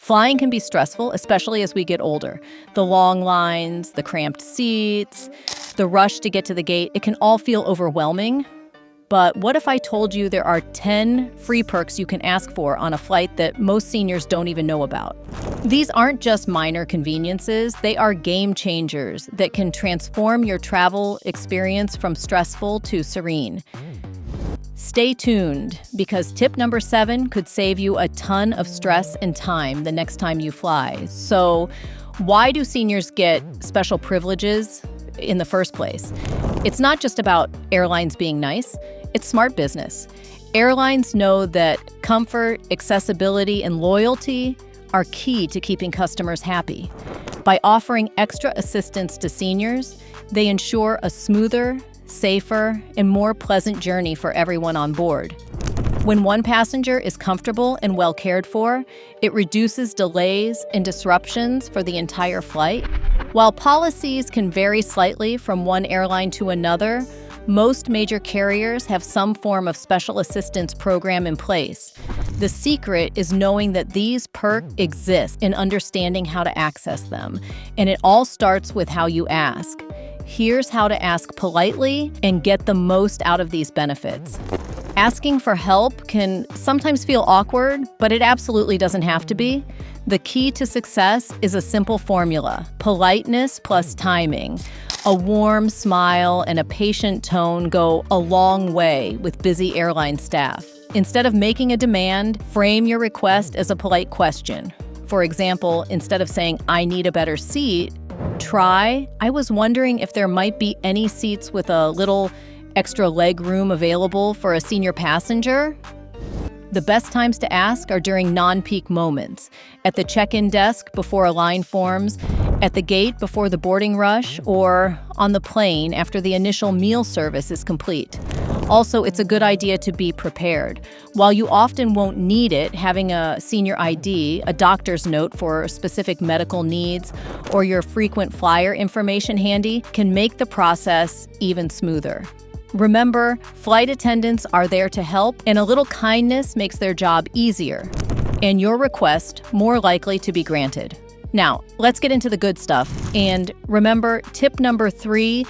Flying can be stressful, especially as we get older. The long lines, the cramped seats, the rush to get to the gate, it can all feel overwhelming. But what if I told you there are 10 free perks you can ask for on a flight that most seniors don't even know about? These aren't just minor conveniences, they are game changers that can transform your travel experience from stressful to serene. Stay tuned, because tip number 7 could save you a ton of stress and time the next time you fly. So, why do seniors get special privileges in the first place? It's not just about airlines being nice, it's smart business. Airlines know that comfort, accessibility, and loyalty are key to keeping customers happy. By offering extra assistance to seniors, they ensure a smoother, safer, and more pleasant journey for everyone on board. When one passenger is comfortable and well cared for, it reduces delays and disruptions for the entire flight. While policies can vary slightly from one airline to another, most major carriers have some form of special assistance program in place. The secret is knowing that these perks exist and understanding how to access them. And it all starts with how you ask. Here's how to ask politely and get the most out of these benefits. Asking for help can sometimes feel awkward, but it absolutely doesn't have to be. The key to success is a simple formula: politeness plus timing. A warm smile and a patient tone go a long way with busy airline staff. Instead of making a demand, frame your request as a polite question. For example, instead of saying, "I need a better seat," try, "I was wondering if there might be any seats with a little extra leg room available for a senior passenger." The best times to ask are during non-peak moments: at the check-in desk before a line forms, at the gate before the boarding rush, or on the plane after the initial meal service is complete. Also, it's a good idea to be prepared. While you often won't need it, having a senior ID, a doctor's note for specific medical needs, or your frequent flyer information handy can make the process even smoother. Remember, flight attendants are there to help, and a little kindness makes their job easier, and your request more likely to be granted. Now, let's get into the good stuff. And remember, tip number 3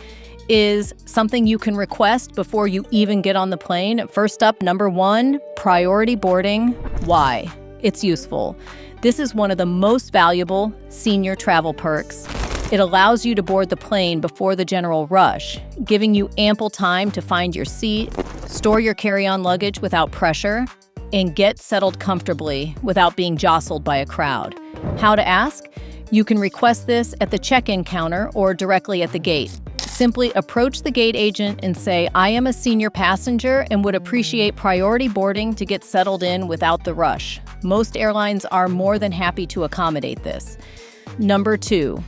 is something you can request before you even get on the plane. First up, number 1, priority boarding. Why? It's useful. This is one of the most valuable senior travel perks. It allows you to board the plane before the general rush, giving you ample time to find your seat, store your carry-on luggage without pressure, and get settled comfortably without being jostled by a crowd. How to ask? You can request this at the check-in counter or directly at the gate. Simply approach the gate agent and say, "I am a senior passenger and would appreciate priority boarding to get settled in without the rush." Most airlines are more than happy to accommodate this. Number 2,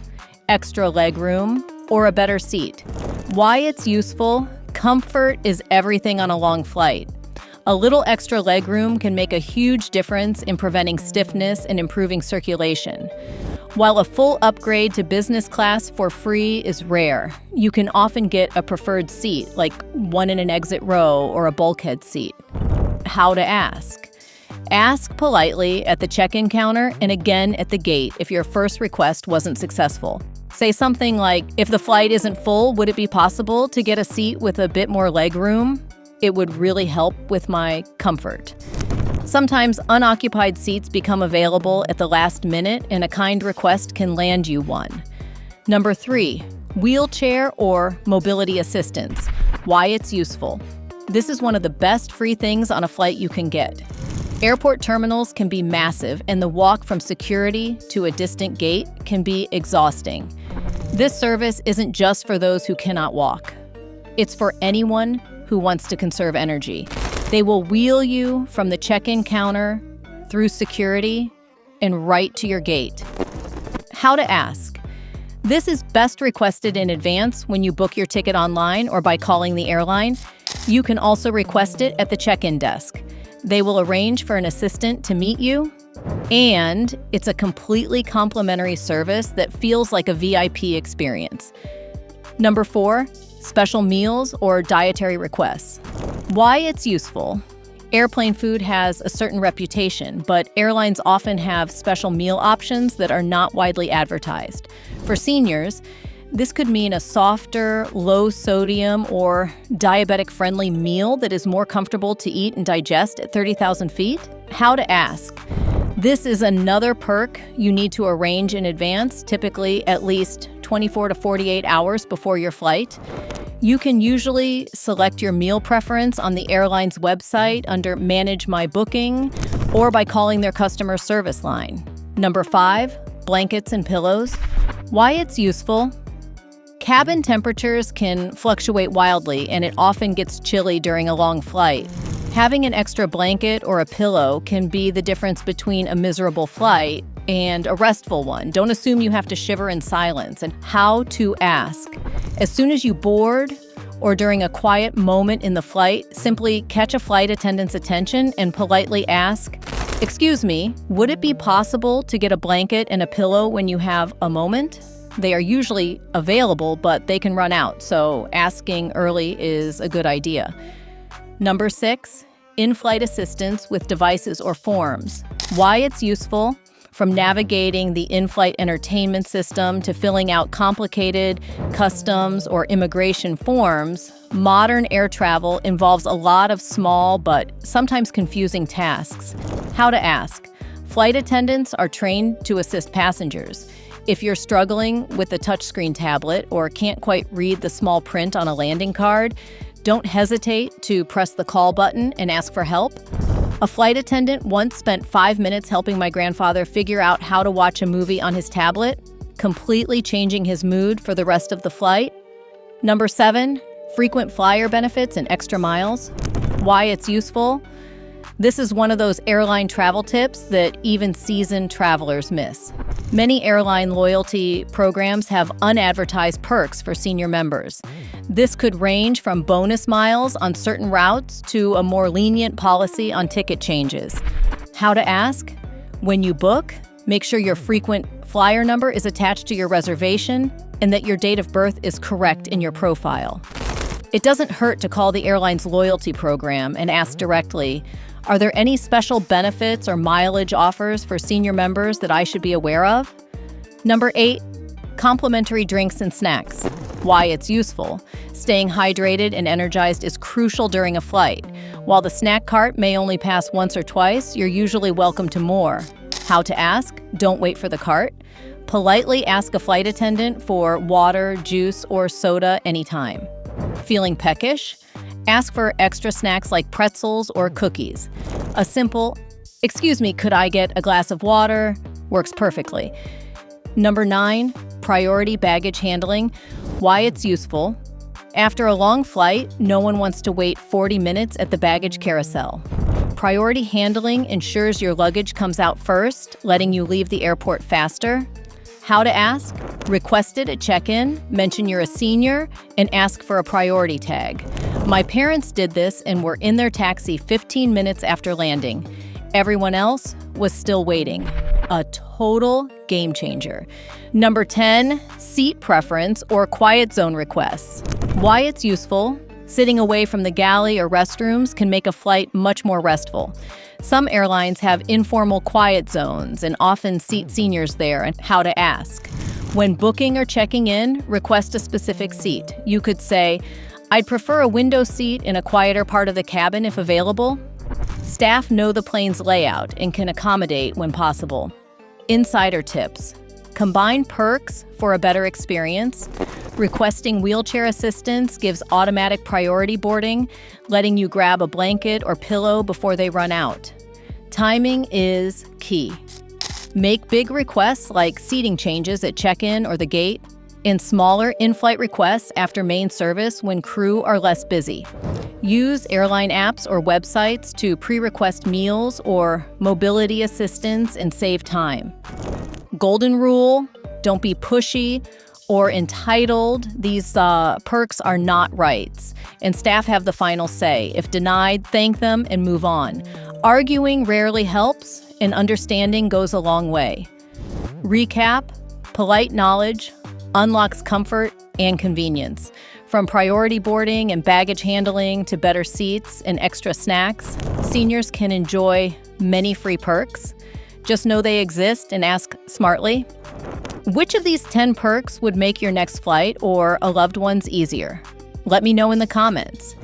extra leg room or a better seat. Why it's useful? Comfort is everything on a long flight. A little extra leg room can make a huge difference in preventing stiffness and improving circulation. While a full upgrade to business class for free is rare, you can often get a preferred seat, like one in an exit row or a bulkhead seat. How to ask? Ask politely at the check-in counter and again at the gate if your first request wasn't successful. Say something like, "If the flight isn't full, would it be possible to get a seat with a bit more leg room? It would really help with my comfort." Sometimes unoccupied seats become available at the last minute, and a kind request can land you one. Number 3, wheelchair or mobility assistance. Why it's useful. This is one of the best free things on a flight you can get. Airport terminals can be massive, and the walk from security to a distant gate can be exhausting. This service isn't just for those who cannot walk. It's for anyone who wants to conserve energy. They will wheel you from the check-in counter, through security, and right to your gate. How to ask? This is best requested in advance when you book your ticket online or by calling the airline. You can also request it at the check-in desk. They will arrange for an assistant to meet you, and it's a completely complimentary service that feels like a VIP experience. Number 4, special meals or dietary requests. Why it's useful. Airplane food has a certain reputation, but airlines often have special meal options that are not widely advertised. For seniors, this could mean a softer, low-sodium, or diabetic-friendly meal that is more comfortable to eat and digest at 30,000 feet. How to ask. This is another perk you need to arrange in advance, typically at least 24 to 48 hours before your flight. You can usually select your meal preference on the airline's website under Manage My Booking or by calling their customer service line. Number 5, blankets and pillows. Why it's useful. Cabin temperatures can fluctuate wildly, and it often gets chilly during a long flight. Having an extra blanket or a pillow can be the difference between a miserable flight and a restful one. Don't assume you have to shiver in silence. And how to ask. As soon as you board or during a quiet moment in the flight, simply catch a flight attendant's attention and politely ask, "Excuse me, would it be possible to get a blanket and a pillow when you have a moment?" They are usually available, but they can run out, so asking early is a good idea. Number 6, in-flight assistance with devices or forms. Why it's useful. From navigating the in-flight entertainment system to filling out complicated customs or immigration forms, modern air travel involves a lot of small but sometimes confusing tasks. How to ask. Flight attendants are trained to assist passengers. If you're struggling with a touchscreen tablet or can't quite read the small print on a landing card, don't hesitate to press the call button and ask for help. A flight attendant once spent 5 minutes helping my grandfather figure out how to watch a movie on his tablet, completely changing his mood for the rest of the flight. Number 7, frequent flyer benefits and extra miles. Why it's useful. This is one of those airline travel tips that even seasoned travelers miss. Many airline loyalty programs have unadvertised perks for senior members. This could range from bonus miles on certain routes to a more lenient policy on ticket changes. How to ask? When you book, make sure your frequent flyer number is attached to your reservation and that your date of birth is correct in your profile. It doesn't hurt to call the airline's loyalty program and ask directly, "Are there any special benefits or mileage offers for senior members that I should be aware of?" Number 8, complimentary drinks and snacks. Why it's useful. Staying hydrated and energized is crucial during a flight. While the snack cart may only pass once or twice, you're usually welcome to more. How to ask? Don't wait for the cart. Politely ask a flight attendant for water, juice, or soda anytime. Feeling peckish? Ask for extra snacks like pretzels or cookies. A simple, "Excuse me, could I get a glass of water?" works perfectly. Number 9, priority baggage handling. Why it's useful. After a long flight, no one wants to wait 40 minutes at the baggage carousel. Priority handling ensures your luggage comes out first, letting you leave the airport faster. How to ask? Request it at check-in, mention you're a senior, and ask for a priority tag. My parents did this and were in their taxi 15 minutes after landing. Everyone else was still waiting. A total game changer. Number 10, seat preference or quiet zone requests. Why it's useful. Sitting away from the galley or restrooms can make a flight much more restful. Some airlines have informal quiet zones and often seat seniors there. And how to ask. When booking or checking in, request a specific seat. You could say, "I'd prefer a window seat in a quieter part of the cabin if available." Staff know the plane's layout and can accommodate when possible. Insider tips. Combine perks for a better experience. Requesting wheelchair assistance gives automatic priority boarding, letting you grab a blanket or pillow before they run out. Timing is key. Make big requests like seating changes at check-in or the gate, and smaller in-flight requests after main service when crew are less busy. Use airline apps or websites to pre-request meals or mobility assistance and save time. Golden rule, don't be pushy or entitled. These perks are not rights, and staff have the final say. If denied, thank them and move on. Arguing rarely helps, and understanding goes a long way. Recap, polite knowledge unlocks comfort and convenience. From priority boarding and baggage handling to better seats and extra snacks, seniors can enjoy many free perks. Just know they exist and ask smartly. Which of these 10 perks would make your next flight or a loved one's easier? Let me know in the comments.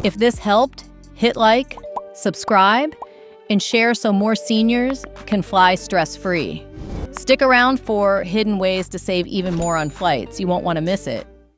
If this helped, hit like, subscribe, and share so more seniors can fly stress-free. Stick around for hidden ways to save even more on flights. You won't want to miss it.